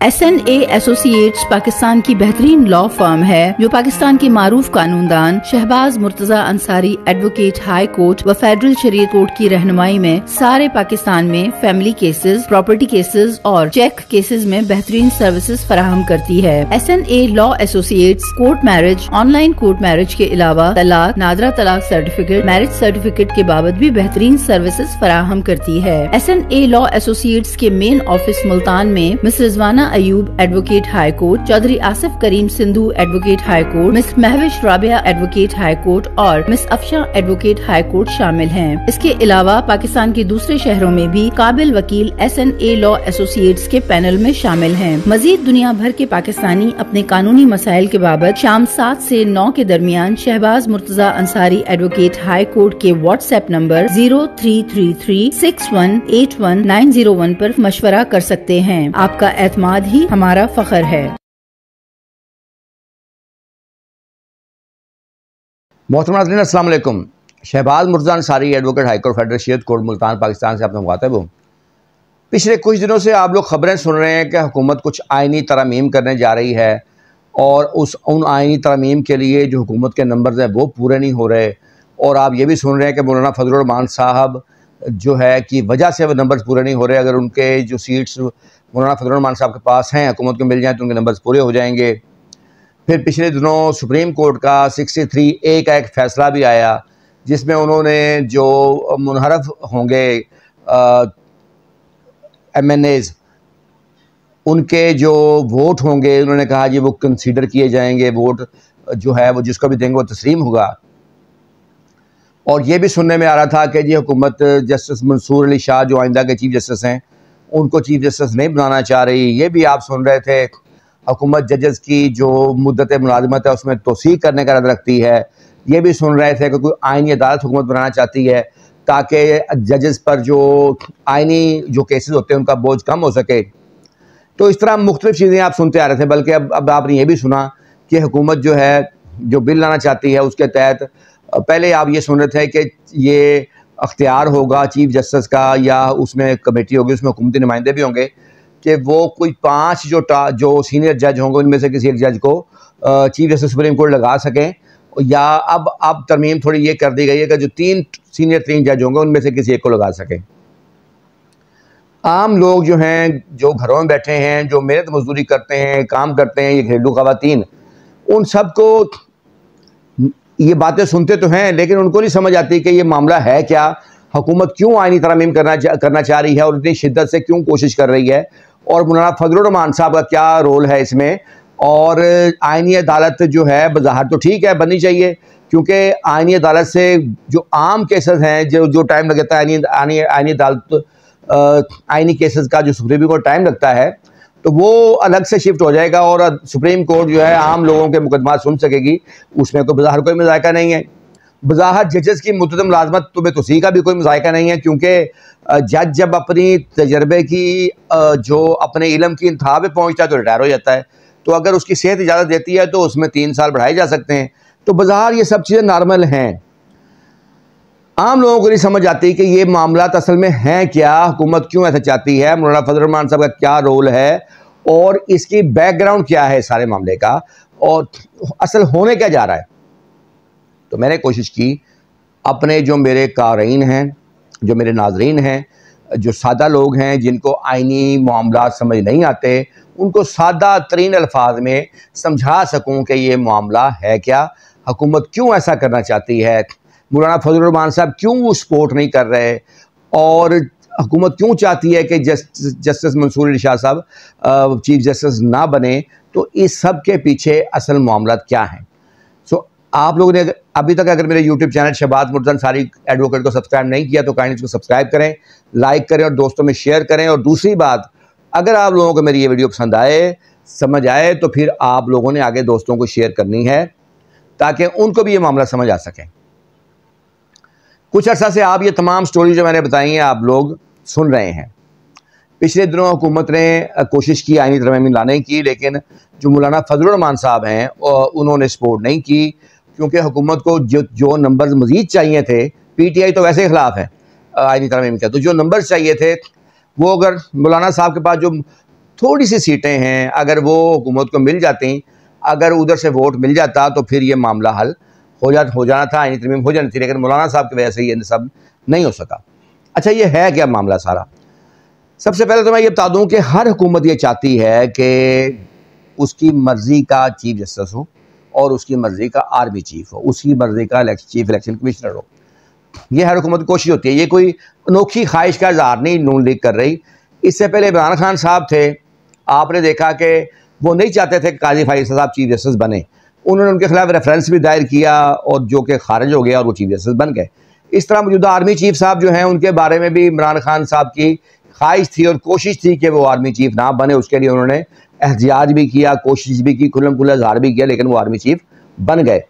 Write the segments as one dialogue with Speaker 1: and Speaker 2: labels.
Speaker 1: SNA associates Pakistan की बेहतरीन law firm है जो पाकिस्तान के मारूफ कानूनदान Shahbaz Murtaza Ansari advocate high court व फेडरल शरीयत कोर्ट की रहनुमाई में सारे पाकिस्तान में फैमिली केसेस, प्रॉपर्टी केसेस और चेक केसेस में बेहतरीन सर्विसेज फराहम करती है। SNA law associates court marriage, online court marriage के अलावा तलाक, नादरा तलाक सर्टिफिकेट, मैरिज सर्टिफिकेट के बाबत भी बेहतरीन सर्विसेज फराहम करती है। SNA लॉ एसोसिएट्स के मेन ऑफिस मुल्तान में miss Rizwana Ayub advocate high court, Chaudhry Asif Karim Sindhu advocate high court, miss Mahvish Rabia advocate high court और miss Afsha advocate high court शामिल हैं। इसके अलावा पाकिस्तान के दूसरे शहरों में भी काबिल वकील SNA लॉ एसोसिएट्स के पैनल में शामिल हैं। मजीद दुनिया भर के पाकिस्तानी अपने कानूनी मसाइल के बाबत शाम 7 से 9 के दरमियान Shahbaz Murtaza Ansari advocate high court के व्हाट्सएप नंबर 0333618191 पर मशवरा कर सकते हैं। आपका एतमाद ही हमारा फख्र है।
Speaker 2: मोहतरम नाज़रीन, अस्सलाम वालेकुम। Shahbaz Murtaza Ansari advocate high court federal Shariat court Multan Pakistan से आपने मुखातिब हूँ। पिछले कुछ दिनों से आप लोग खबरें सुन रहे हैं कि हुकूमत कुछ आइनी तरमीम करने जा रही है और उन आइनी तरमीम के लिए जो हुकूमत के नंबर्स हैं वो पूरे नहीं हो रहे। और आप ये भी सुन रहे हैं कि मौलाना फजलुर रहमान साहब जो है कि वजह से वो नंबर्स पूरे नहीं हो रहे। अगर उनके जो सीट्स मौलाना फजलुर रहमान साहब के पास हैं, हुकूमत को मिल जाएँ तो उनके नंबर्स पूरे हो जाएंगे। फिर पिछले दिनों सुप्रीम कोर्ट का 63A का एक फ़ैसला भी आया जिसमें उन्होंने जो मुनहरफ होंगे MNAs उनके जो वोट होंगे, उन्होंने कहा जी वो कंसीडर किए जाएंगे, वोट जो है वो जिसको भी देंगे वो तस्लीम होगा। और ये भी सुनने में आ रहा था कि जी हुकूमत जस्टिस मंसूर अली शाह जो आइंदा के चीफ जस्टिस हैं उनको चीफ जस्टिस नहीं बनाना चाह रही। ये भी आप सुन रहे थे। हुकूमत जजेस की जो मुद्दत मुलाजमत है उसमें तोसी करने का इरादा रखती है। ये भी सुन रहे थे कि कोई आइनी अदालत हुकूमत बनाना चाहती है ताकि जजेस पर जो आइनी जो केसेस होते हैं उनका बोझ कम हो सके। तो इस तरह मुख्तलिफ चीज़ें आप सुनते आ रहे थे। बल्कि अब आपने ये भी सुना कि हुकूमत जो है जो बिल लाना चाहती है उसके तहत पहले आप ये सुन रहे थे कि ये अख्तियार होगा चीफ जस्टिस का या उसमें कमेटी होगी, उसमें हुकूमती नुमाइंदे भी होंगे कि वो कोई 5 जो सीनियर जज होंगे उनमें से किसी एक जज को चीफ जस्टिस सुप्रीम कोर्ट लगा सकें। या अब तरमीम थोड़ी ये कर दी गई है कि जो 3 सीनियर जज होंगे उनमें से किसी एक को लगा सकें। आम लोग जो हैं, जो घरों में बैठे हैं, जो मेहनत मजदूरी करते हैं, काम करते हैं, ये घरेलू खवातीन, उन सबको ये बातें सुनते तो हैं लेकिन उनको नहीं समझ आती कि ये मामला है क्या, हुकूमत क्यों आइनी तरमीम करना चाह रही है और इतनी शिद्दत से क्यों कोशिश कर रही है, और मौलाना फजलुर रहमान साहब का क्या रोल है इसमें। और आइनी अदालत जो है बज़ाहिर तो ठीक है बननी चाहिए, क्योंकि आइनी अदालत से जो आम केसेस हैं जो टाइम लगता है आइनी अदालत आइनी केसेस का जो सुप्रीम कोर्ट टाइम लगता है तो वो अलग से शिफ्ट हो जाएगा और सुप्रीम कोर्ट जो है आम लोगों के मुकदमा सुन सकेगी। उसमें तो बज़ाहिर कोई मज़ायका नहीं है। बज़ाहिर जजेस की मुद्दत मुलाज़मत में तोसी का भी कोई मज़ायका नहीं है, क्योंकि जज जब अपनी तजर्बे की जो अपने इल्म की इंतहा पे पहुँचता है तो रिटायर हो जाता है। तो अगर उसकी सेहत इजाज़त देती है तो उसमें 3 साल बढ़ाए जा सकते हैं। तो बज़ाहिर ये सब चीज़ें नॉर्मल हैं। आम लोगों को नहीं समझ आती कि ये मामला असल में है क्या, हुकूमत क्यों ऐसा चाहती है, मौलाना फजलुर रहमान साहब का क्या रोल है और इसकी बैकग्राउंड क्या है सारे मामले का, और असल होने क्या जा रहा है। तो मैंने कोशिश की अपने जो मेरे क़ारीन हैं, जो मेरे नाज़रीन हैं, जो सादा लोग हैं जिनको आइनी मामला समझ नहीं आते, उनको सादा तरीन अल्फाज में समझा सकूं कि ये मामला है क्या, हुकूमत क्यों ऐसा करना चाहती है, मौलाना फजलुर रहमान साहब क्यों सपोर्ट नहीं कर रहे, और हुकूमत क्यों चाहती है कि जस्टिस मंसूर अली शाह साहब चीफ जस्टिस ना बने। तो इस सब के पीछे असल मामला क्या हैं। सो आप लोगों ने अभी तक अगर मेरे YouTube channel Shahbaz Murtaza Ansari advocate को सब्सक्राइब नहीं किया तो काइंडली इसको सब्सक्राइब करें, लाइक करें और दोस्तों में शेयर करें। और दूसरी बात, अगर आप लोगों को मेरी ये वीडियो पसंद आए, समझ आए, तो फिर आप लोगों ने आगे दोस्तों को शेयर करनी है ताकि उनको भी ये मामला समझ आ सके। कुछ अर्सा से आप ये तमाम स्टोरी जो मैंने बताई हैं आप लोग सुन रहे हैं। पिछले दिनों हुकूमत ने कोशिश की आइनी तरमीम लाने की, लेकिन जो मौलाना फजलुर रहमान साहब हैं उन्होंने सपोर्ट नहीं की, क्योंकि हुकूमत को जो नंबर्स मज़ीद चाहिए थे, PTI तो वैसे ही ख़िलाफ़ है आइनी तरमीम के, तो जो नंबर्स चाहिए थे वो अगर मौलाना साहब के पास जो थोड़ी सी सीटें हैं, अगर वो हुकूमत को मिल जाती, अगर उधर से वोट मिल जाता तो फिर ये मामला हल हो जाना था, आईनी तरमीम हो जानी थी, लेकिन मौलाना साहब की वजह से ये सब नहीं हो सका। अच्छा, ये है क्या मामला सारा? सबसे पहले तो मैं ये बता दूं कि हर हुकूमत ये चाहती है कि उसकी मर्ज़ी का चीफ जस्टिस हो और उसकी मर्ज़ी का आर्मी चीफ हो, उसकी मर्ज़ी का चीफ इलेक्शन कमिश्नर हो। ये हर हुकूमत की कोशिश होती है, ये कोई अनोखी ख्वाहिश का इज़हार नहीं नून लीग कर रही। इससे पहले इमरान खान साहब थे, आपने देखा कि वो नहीं चाहते थे कि काजी फैसल साहब चीफ जस्टिस बने, उन्होंने उनके खिलाफ रेफरेंस भी दायर किया और जो कि खारिज हो गया और वो चीफ जस्टिस बन गए। इस तरह मौजूदा आर्मी चीफ साहब जो हैं, उनके बारे में भी इमरान खान साहब की ख्वाहिश थी और कोशिश थी कि वो आर्मी चीफ ना बने। उसके लिए उन्होंने एहतियाज भी किया, कोशिश भी की, खुल्लम खुल्ला इज़हार भी किया, लेकिन वो आर्मी चीफ बन गए।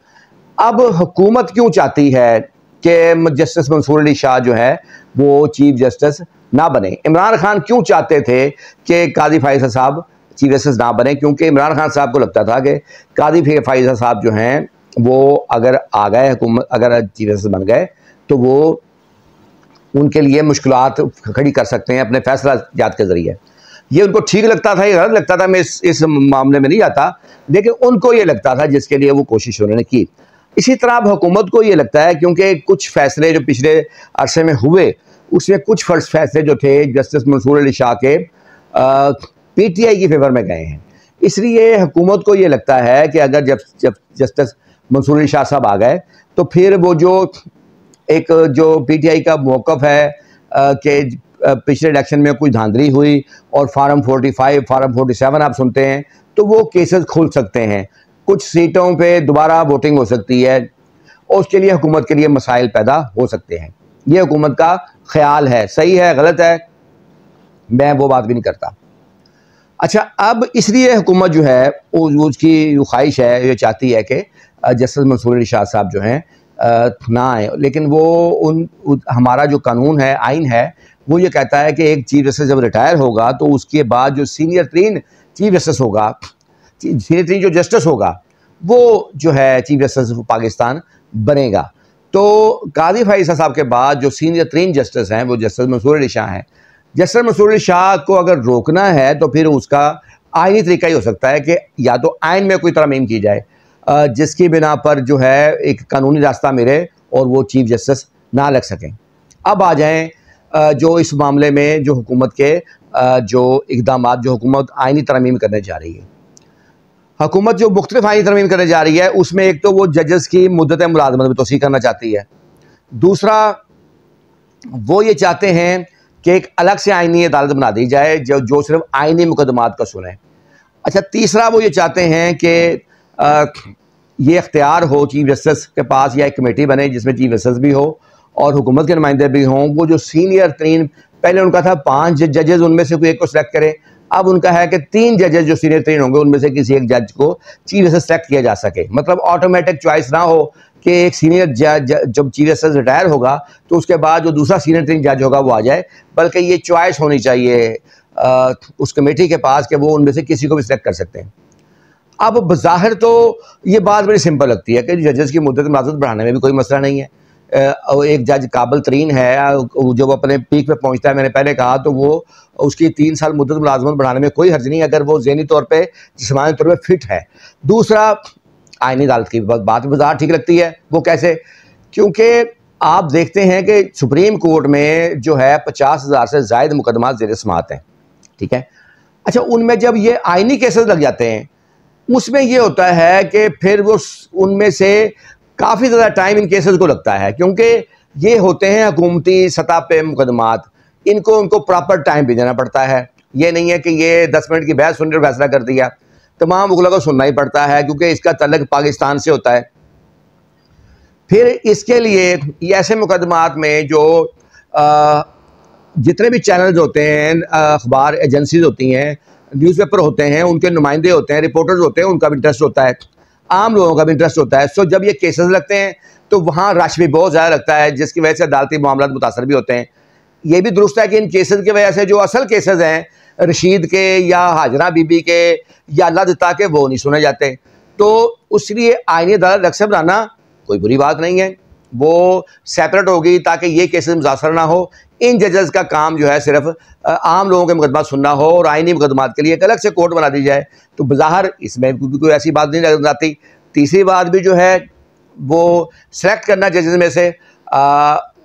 Speaker 2: अब हुकूमत क्यों चाहती है कि जस्टिस मंसूर अली शाह जो है वो चीफ जस्टिस ना बने? इमरान खान क्यों चाहते थे कि काजी फैसल साहब चीफ जस्टिस ना बने? क्योंकि इमरान खान साहब को लगता था कि काजी फैसल साहब जो हैं वो अगर आ गए हुकूमत, अगर चीफ जस्टिस बन गए तो वो उनके लिए मुश्किलात खड़ी कर सकते हैं अपने फैसला जात के ज़रिए। ये उनको ठीक लगता था, ये गलत लगता था, मैं इस मामले में नहीं आता, लेकिन उनको ये लगता था जिसके लिए वो कोशिश उन्होंने की। इसी तरह अब हुकूमत को ये लगता है, क्योंकि कुछ फैसले जो पिछले अरसे में हुए उसमें कुछ फैसले जो थे जस्टिस मंसूर अली शाह के PTI की फेवर में गए हैं, इसलिए हुकूमत को ये लगता है कि अगर जब जस्टिस मंसूर अली शाह साहब आ गए तो फिर वो जो PTI का मौक़िफ़ है कि पिछले इलेक्शन में कुछ धांधली हुई और फार्म 45, फार्म 47 आप सुनते हैं, तो वो केसेस खुल सकते हैं, कुछ सीटों पे दोबारा वोटिंग हो सकती है और उसके लिए हुकूमत के लिए मसाइल पैदा हो सकते हैं। ये हुकूमत का ख्याल है, सही है गलत है मैं वो बात भी नहीं करता। अच्छा, अब इसलिए हुकूमत जो है उसकी जो ख्वाहिश है, ये चाहती है कि जस्टिस मंसूर अली शाह साहब जो हैं ना आए, लेकिन वो हमारा जो कानून है, आइन है, वो ये कहता है कि एक चीफ जस्टिस जब रिटायर होगा तो उसके बाद जो सीनियर तरीन चीफ जस्टिस होगा, सीनियर तरीन जो जस्टिस होगा, वो जो है चीफ जस्टिस पाकिस्तान बनेगा। तो काजी फैसल साहब के बाद जो सीनियर तरीन जस्टिस हैं वो जस्टिस मंसूर अली शाह हैं। जस्टिस मंसूर अली शाह को अगर रोकना है तो फिर उसका आइनी तरीका ही हो सकता है कि या तो आइन में कोई तरमीम की जाए जिसकी बिना पर जो है एक कानूनी रास्ता मिले और वो चीफ जस्टिस ना लग सकें। अब आ जाएं जो इस मामले में जो हुकूमत के जो इक़दामात जो हुकूमत आइनी तरमीम करने जा रही है। हुकूमत जो मुख्तलिफ आइनी तरमीम करने जा रही है उसमें एक तो वो जजेस की मुद्दत मुलाज़मत में तोसी करना चाहती है, दूसरा वो ये चाहते हैं कि एक अलग से आइनी अदालत बना दी जाए जो सिर्फ आइनी मुकदमात का सुने। अच्छा, तीसरा वो ये चाहते हैं कि ये इख्तियार हो चीफ जस्टिस के पास या एक कमेटी बने जिसमें चीफ जस्टिस भी हो और हुकूमत के नुमाइंदे भी हों। वो जो सीनियर तरीन, पहले उनका था 5 जजेस, उनमें से कोई एक को सिलेक्ट करें, अब उनका है कि 3 जजेस जो सीनियर तरीन होंगे उनमें से किसी एक जज को चीफ जस्टिस सेलेक्ट किया जा सके। मतलब ऑटोमेटिक चॉइस ना हो कि एक सीनियर जज जब चीफ जस्टिस रिटायर होगा तो उसके बाद जो दूसरा सीनियर तरीन जज होगा वो आ जाए, बल्कि ये चॉइस होनी चाहिए उस कमेटी के पास कि वो उनमें से किसी को भी सिलेक्ट कर सकते हैं। अब बज़ाहिर तो ये बात बड़ी सिंपल लगती है कि जजेस की मुद्दत मुलाज़मत बढ़ाने में भी कोई मसला नहीं है। एक जज काबिल तरीन है, जब अपने पीक पे पहुंचता है, मैंने पहले कहा, तो वो उसकी 3 साल मुद्दत मुलाज़मत बढ़ाने में कोई हर्ज नहीं अगर वो ज़हनी तौर पे जिस्मानी तौर पे फिट है। दूसरा, आइनी अदालत की बात बज़ाहिर ठीक लगती है। वो कैसे? क्योंकि आप देखते हैं कि सुप्रीम कोर्ट में जो है 50,000 से ज़ायद मुकदमा ज़ेर समाअत हैं, ठीक है। अच्छा, उनमें जब ये आइनी केसेस लग जाते हैं उसमें ये होता है कि फिर वो उनमें से काफ़ी ज़्यादा टाइम इन केसेस को लगता है, क्योंकि ये होते हैं हुकूमती सतह पे मुकदमात, उनको प्रॉपर टाइम भी देना पड़ता है। ये नहीं है कि ये 10 मिनट की बहस सुनकर फैसला कर दिया, तमाम मुगलों को सुनना ही पड़ता है क्योंकि इसका तल्लुक पाकिस्तान से होता है। फिर इसके लिए ये ऐसे मुकदमात में जो जितने भी चैनल्स होते हैं, अखबार एजेंसीज होती हैं, न्यूज़पेपर होते हैं, उनके नुमाइंदे होते हैं, रिपोर्टर्स होते हैं, उनका भी इंटरेस्ट होता है, आम लोगों का भी इंटरेस्ट होता है। सो जब ये केसेस लगते हैं तो वहाँ रश भी बहुत ज़्यादा लगता है, जिसकी वजह से अदालती मामला मुतासर भी होते हैं। ये भी दुरुस्त है कि इन केसेस की वजह से जो असल केसेस हैं रशीद के या हाजरा बीबी के या अल्लाह दिता के, वो नहीं सुने जाते। तो उसलिए आईनी अदालत रख बनाना कोई बुरी बात नहीं है। वो सेपरेट होगी ताकि ये केसेस मुजासर ना हो। इन जजेस का काम जो है सिर्फ आम लोगों के मुकदमा सुनना हो और आइनी मुकदमात के लिए एक अलग से कोर्ट बना दी जाए, तो बज़ाहिर इसमें कोई ऐसी बात नहीं नजर आती। तीसरी बात भी जो है वो सेलेक्ट करना जजेस में से,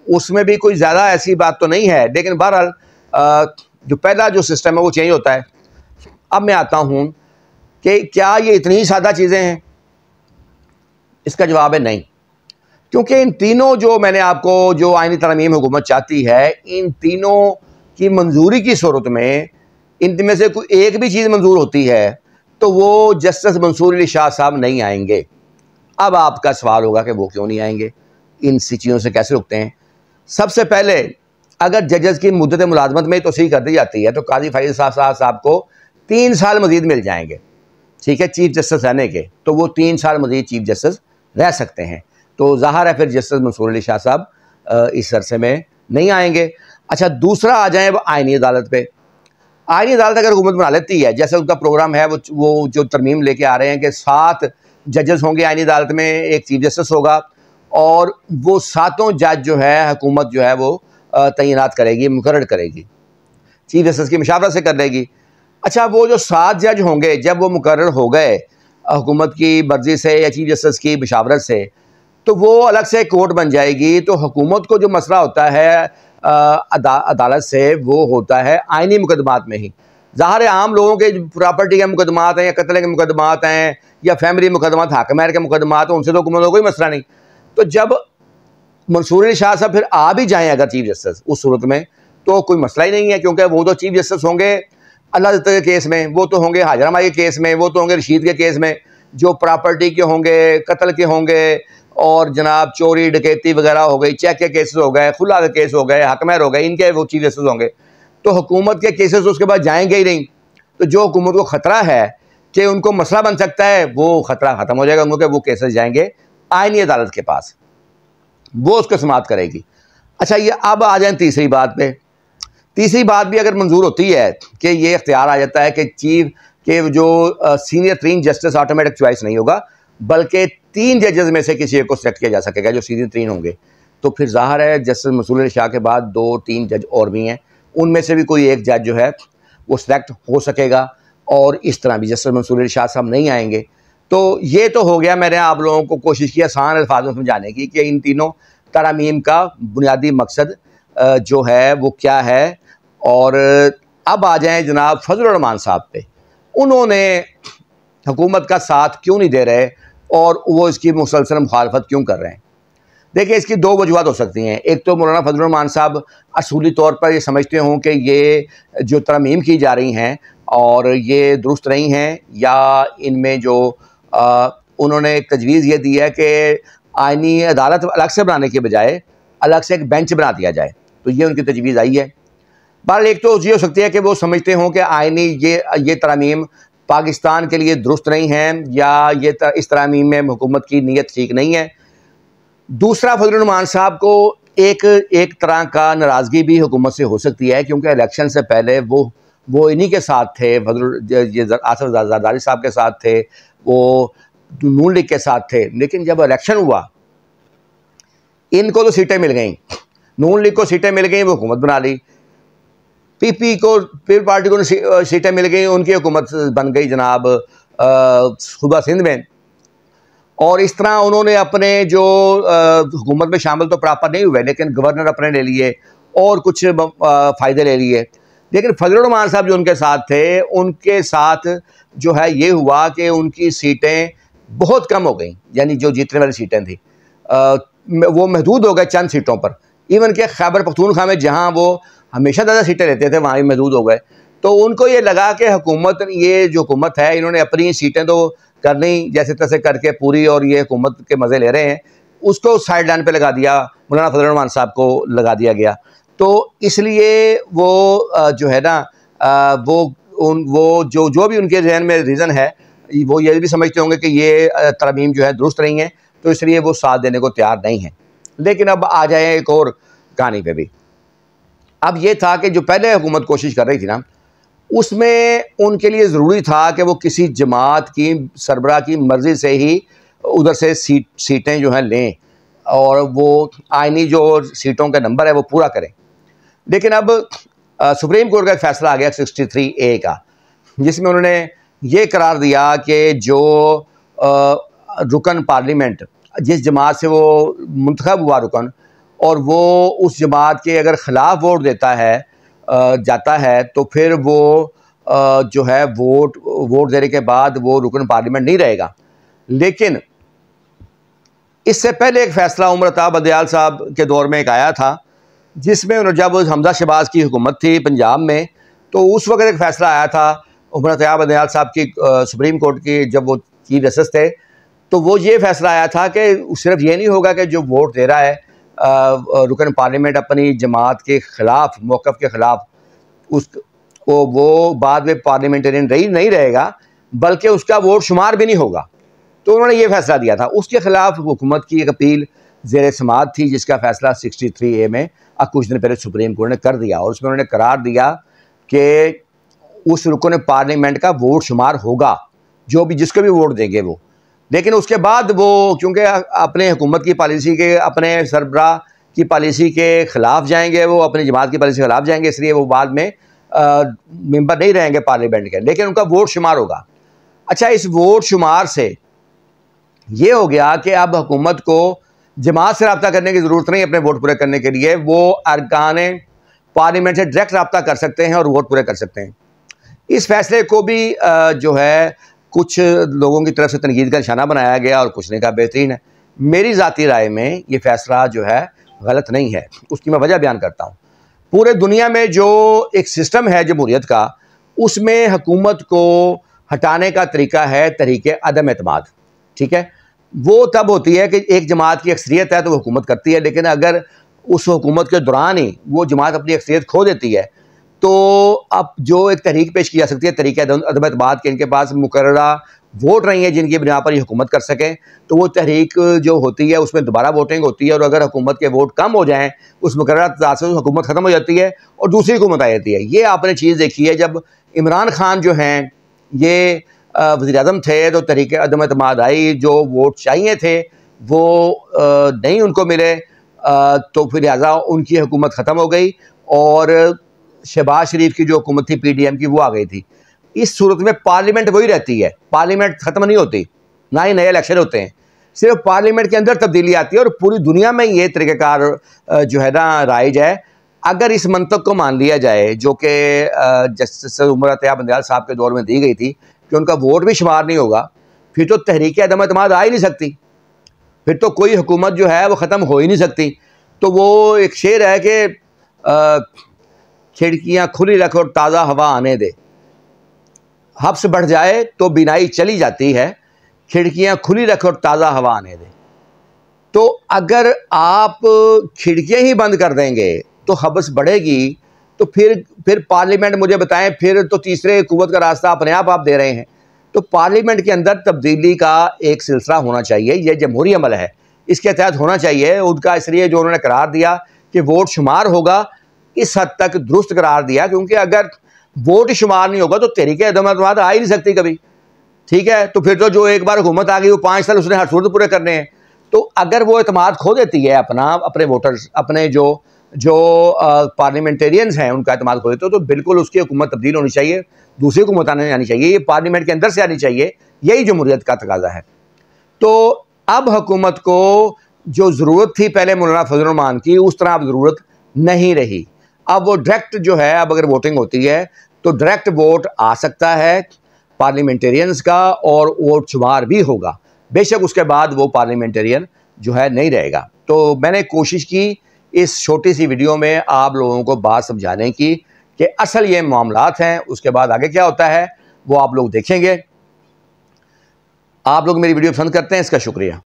Speaker 2: उसमें भी कोई ज़्यादा ऐसी बात तो नहीं है, लेकिन बहरहाल जो पहला जो सिस्टम है वो चेंज होता है। अब मैं आता हूँ कि क्या ये इतनी ही सादा चीज़ें हैं? इसका जवाब है नहीं, क्योंकि इन तीनों जो मैंने आपको जो आइनी तरमीम हुकूमत चाहती है, इन तीनों की मंजूरी की सूरत में इनमें से कोई एक भी चीज़ मंजूर होती है तो वो जस्टिस मंसूर अली शाह साहब नहीं आएंगे। अब आपका सवाल होगा कि वो क्यों नहीं आएंगे, इन सी चीज़ों से कैसे रुकते हैं? सबसे पहले अगर जजेस की मुद्दत मुलाजमत में तोसीह कर दी जाती है तो काजी फैज़ साहब को 3 साल मजीद मिल जाएंगे, ठीक है, चीफ जस्टिस रहने के, तो वो 3 साल मजीद चीफ जस्टिस रह सकते हैं। तो ज़ाहिर है फिर जस्टिस मंसूर अली शाह साहब इस अरसे में नहीं आएंगे। अच्छा, दूसरा आ जाए अब आइनी अदालत पे। आइनी अदालत अगर हुकूमत बना लेती है, जैसे उनका प्रोग्राम है, वो जो तरमीम लेके आ रहे हैं कि 7 जजेस होंगे आइनी अदालत में, एक चीफ जस्टिस होगा और वो 7 जज जो है हुकूमत जो है वो तैनात करेगी, मुकर्रर करेगी, चीफ जस्टिस की मशावरत से कर लेगी। अच्छा, वो जो 7 जज होंगे जब वो मुकर्रर हो गए हुकूमत की मर्जी से या चीफ जस्टिस की मशावरत से, तो वो अलग से कोर्ट बन जाएगी। तो हुकूमत को जो मसला होता है अदालत से, वो होता है आइनी मुकदमात में ही। ज़ाहिर है आम लोगों के प्रॉपर्टी के मुकदमात हैं या कत्ल के मुकदमात हैं या फैमिली मुकदमात, हाकिम के मुकदमात, उनसे तो हुकूमत को कोई मसला नहीं। तो जब मंसूर अली शाह साहब फिर आ भी जाएँ अगर चीफ जस्टिस, उस सूरत में तो कोई मसला ही नहीं है, क्योंकि वो तो चीफ जस्टिस होंगे अल्लाह के केस में, वो तो होंगे हाजरा के केस में, वो तो होंगे रशीद के केस में, जो प्रॉपर्टी के होंगे, कत्ल के होंगे और जनाब चोरी डकैती वगैरह हो गई, चेक के केसेस हो गए, खुला के केस हो गए, हकमैर हो गए, इनके वो चीफ जस्टिस होंगे। तो हुकूमत के केसेस उसके बाद जाएंगे ही नहीं। तो जो हुकूमत को ख़तरा है कि उनको मसला बन सकता है, वो ख़तरा ख़त्म हो जाएगा, उनको वो केसेस जाएंगे आइनी अदालत के पास, वो उसको समाप्त करेगी। अच्छा, ये अब आ जाए तीसरी बात पे। तीसरी बात भी अगर मंजूर होती है कि ये इख्तियार आ जाता है कि चीफ के जो सीनियर 3 जस्टिस ऑटोमेटिक चॉइस नहीं होगा, बल्कि 3 जजेस में से किसी एक को सेलेक्ट किया जा सकेगा जो सीनियर 3 होंगे, तो फिर ज़ाहिर है जस्टिस मंसूर अली शाह के बाद 2-3 जज और भी हैं, उनमें से भी कोई एक जज जो है वो सेलेक्ट हो सकेगा। और इस तरह भी जस्टिस मंसूर अली शाह साहब नहीं आएंगे। तो ये तो हो गया, मैंने आप लोगों को कोशिश की आसान अल्फाज में समझाने की कि इन तीनों तरमीम का बुनियादी मकसद जो है वो क्या है। और अब आ जाएं जनाब फजलुर रहमान साहब पे, उन्होंने हुकूमत का साथ क्यों नहीं दे रहे और वो इसकी मुसलसल मुखालफत क्यों कर रहे हैं? देखिए, इसकी 2 वजूहत हो सकती हैं। एक तो मौलाना फजलुर रहमान साहब असूली तौर पर ये समझते हों कि ये जो तरमीम की जा रही हैं और ये दुरुस्त नहीं हैं, या इनमें जो उन्होंने एक तजवीज़ ये दी है कि आइनी अदालत अलग से बनाने के बजाय अलग से एक बेंच बना दिया जाए, तो ये उनकी तजवीज़ आई है। बहरहाल एक तो ये हो सकती है कि वो समझते हों कि आइनी ये तरमीम पाकिस्तान के लिए दुरुस्त नहीं है, या ये इस तरमीम में हुकूमत की नीयत ठीक नहीं है। दूसरा, फजलुर रहमान साहब को एक तरह का नाराज़गी भी हुकूमत से हो सकती है, क्योंकि इलेक्शन से पहले वो इन्हीं के साथ थे, आसिफ ज़रदारी साहब के साथ थे, वो नून लीग के साथ थे। लेकिन जब इलेक्शन हुआ, इनको तो सीटें मिल गई, नून लीग को सीटें मिल गई, वो हुकूमत बना ली। पीपी को, पीपल पार्टी को सीटें मिल गई, उनकी हुकूमत बन गई जनाब सूबा सिंध में। और इस तरह उन्होंने अपने जो हुकूमत में शामिल तो प्रॉपर नहीं हुए, लेकिन गवर्नर अपने ले लिए और कुछ फ़ायदे ले लिए। लेकिन फजलुर रहमान साहब जो उनके साथ थे, उनके साथ जो है ये हुआ कि उनकी सीटें बहुत कम हो गई, यानी जो जीतने वाली सीटें थी वो महदूद हो गए चंद सीटों पर। इवन के खैबर पख्तूनख्वा में जहाँ वो हमेशा ज़्यादा सीटें लेते थे, वहाँ भी महदूद हो गए। तो उनको ये लगा कि हुकूमत, ये जो हुकूमत है, इन्होंने अपनी सीटें तो करनी जैसे तैसे करके पूरी, और ये हुकूमत के मज़े ले रहे हैं, उसको साइड लाइन पे लगा दिया, मौलाना फजलुर रहमान साहब को लगा दिया गया। तो इसलिए वो जो है ना, वो जो भी उनके जहन में रीज़न है, वो ये भी समझते होंगे कि ये तरमीम जो है दुरुस्त नहीं है, तो इसलिए वो साथ देने को तैयार नहीं है। लेकिन अब आ जाए एक और कहानी पे भी। अब ये था कि जो पहले हुकूमत कोशिश कर रही थी ना, उसमें उनके लिए ज़रूरी था कि वो किसी जमात की सरबराह की मर्ज़ी से ही उधर से सीटें जो हैं लें। और वो आइनी जो सीटों का नंबर है वो पूरा करें। लेकिन अब सुप्रीम कोर्ट का एक फैसला आ गया 63A का, जिसमें उन्होंने ये करार दिया कि जो रुकन पार्लियामेंट जिस जमात से वो मुंतखब हुआ रुकन, और वो उस जमात के अगर ख़िलाफ़ वोट देता है जाता है, तो फिर वो जो है वोट देने के बाद वो रुकन पार्लियामेंट नहीं रहेगा। लेकिन इससे पहले एक फ़ैसला उमर अता बंदयाल साहब के दौर में एक आया था, जिसमें जब हमजा शहबाज की हुकूमत थी पंजाब में, तो उस वक्त एक फ़ैसला आया था उमर अता बंदयाल साहब की सुप्रीम कोर्ट की, जब वो चीफ जस्टिस थे, तो वो ये फैसला आया था कि सिर्फ ये नहीं होगा कि जो वोट दे रहा है रुकन पार्लियामेंट अपनी जमात के ख़िलाफ़ मौक़िफ़ के ख़िलाफ़ उसको वो बाद में पार्लियामेंटेरियन नहीं रहेगा, बल्कि उसका वोट शुमार भी नहीं होगा। तो उन्होंने ये फैसला दिया था। उसके ख़िलाफ़ हुकूमत की एक अपील ज़ेर समाअत थी, जिसका फ़ैसला 63A में कुछ दिन पहले सुप्रीम कोर्ट ने कर दिया, और उसमें उन्होंने करार दिया कि उस रुकन पार्लियामेंट का वोट शुमार होगा, जो भी जिसको भी वोट देंगे वो। लेकिन उसके बाद वो चूँकि अपने हुकूमत की पॉलिसी के, अपने सरबराह की पॉलिसी के ख़िलाफ़ जाएंगे, वो अपनी जमात की पॉलिसी के ख़िलाफ़ जाएंगे, इसलिए वो बाद में मेंबर नहीं रहेंगे पार्लियामेंट के, लेकिन उनका वोट शुमार होगा। अच्छा, इस वोट शुमार से ये हो गया कि अब हुकूमत को जमात से रब्ता करने की ज़रूरत नहीं अपने वोट पूरे करने के लिए, वो अरकान पार्लियामेंट से डायरेक्ट रब्ता कर सकते हैं और वोट पूरे कर सकते हैं। इस फैसले को भी जो है कुछ लोगों की तरफ से तनकीद का निशाना बनाया गया, और कुछ ने कहा बेहतरीन है। मेरी ज़ाती राय में ये फ़ैसला जो है गलत नहीं है। उसकी मैं वजह बयान करता हूँ। पूरे दुनिया में जो एक सिस्टम है जमहूरियत का, उसमें हुकूमत को हटाने का तरीका है तरीके अदम एतमाद। ठीक है, वो तब होती है कि एक जमात की अक्सरियत है तो वो हुकूमत करती है, लेकिन अगर उस हुकूमत के दौरान ही वो जमात अपनी अक्सरियत खो देती है, तो अब जो एक तहरीक पेश की जा सकती है तरीके अदम एतमाद के, इनके पास मुकर्ररा वोट नहीं है जिनकी बिना पर ये हुकूमत कर सकें, तो वो तहरीक जो होती है उसमें दोबारा वोटिंग होती है, और अगर हुकूमत के वोट कम हो जाएँ उस मुकर्ररा तादाद से हुकूमत ख़त्म हो जाती है और दूसरी हुकूमत आ जाती है। ये आपने चीज़ देखी है, जब इमरान खान जो हैं ये वज़ीर-ए-आज़म थे, तो तहरीक अदम एतमाद आई, जो वोट चाहिए थे वो नहीं उनको मिले, तो फिर लिहाजा उनकी हुकूमत ख़त्म हो गई, और शहबाज शरीफ की जो हुकूमत थी PDM की, वो आ गई थी। इस सूरत में पार्लियामेंट वही रहती है, पार्लियामेंट ख़त्म नहीं होती, ना ही नए इलेक्शन होते हैं, सिर्फ पार्लियामेंट के अंदर तब्दीली आती है, और पूरी दुनिया में ये तरीक़ाकार जो है ना राइज है। अगर इस मंतक को मान लिया जाए जो कि जस्टिस उमर अता बंदयाल साहब के दौर में दी गई थी कि उनका वोट भी शुमार नहीं होगा, फिर तो तहरीक अदम एतमाद आ ही नहीं सकती, फिर तो कोई हुकूमत जो है वो ख़त्म हो ही नहीं सकती। तो वो एक शेर है कि खिड़कियाँ खुली रख और ताज़ा हवा आने दे, हब्स बढ़ जाए तो बिनाई चली जाती है, खिड़कियाँ खुली रख और ताज़ा हवा आने दे। तो अगर आप खिड़कियाँ ही बंद कर देंगे तो हब्स बढ़ेगी, तो फिर पार्लियामेंट, मुझे बताएं, फिर तो तीसरे कुव्वत का रास्ता अपने आप दे रहे हैं। तो पार्लियामेंट के अंदर तब्दीली का एक सिलसिला होना चाहिए, यह जमहूरी अमल है, इसके तहत होना चाहिए उनका। इसलिए जो उन्होंने करार दिया कि वोट शुमार होगा, इस हद तक दुरुस्त करार दिया, क्योंकि अगर वोट शुमार नहीं होगा तो तहरीक अदम एतमाद आ ही नहीं सकती कभी। ठीक है, तो फिर तो जो एक बार हुकूमत आ गई वो 5 साल उसने हर सूरत पूरे करने हैं। तो अगर वो एतमाद खो देती है अपने वोटर्स, अपने जो पार्लियामेंटेरियंस हैं उनका एतमाद खो देते हो, तो बिल्कुल उसकी हुकूमत तब्दील होनी चाहिए, दूसरी हुकूमत आनी चाहिए, ये पार्लियामेंट के अंदर से आनी चाहिए, यही जमहूरियत का तकाजा है। तो अब हुकूमत को जो ज़रूरत थी पहले मौलाना फजल रहमान की, उस तरह अब ज़रूरत नहीं रही। अब वो डायरेक्ट जो है, अब अगर वोटिंग होती है तो डायरेक्ट वोट आ सकता है पार्लियामेंटेरियंस का, और वोट शुमार भी होगा। बेशक उसके बाद वो पार्लियामेंटेरियन जो है नहीं रहेगा। तो मैंने कोशिश की इस छोटी सी वीडियो में आप लोगों को बात समझाने की कि असल ये मामलात हैं, उसके बाद आगे क्या होता है वो आप लोग देखेंगे। आप लोग मेरी वीडियो पसंद करते हैं, इसका शुक्रिया।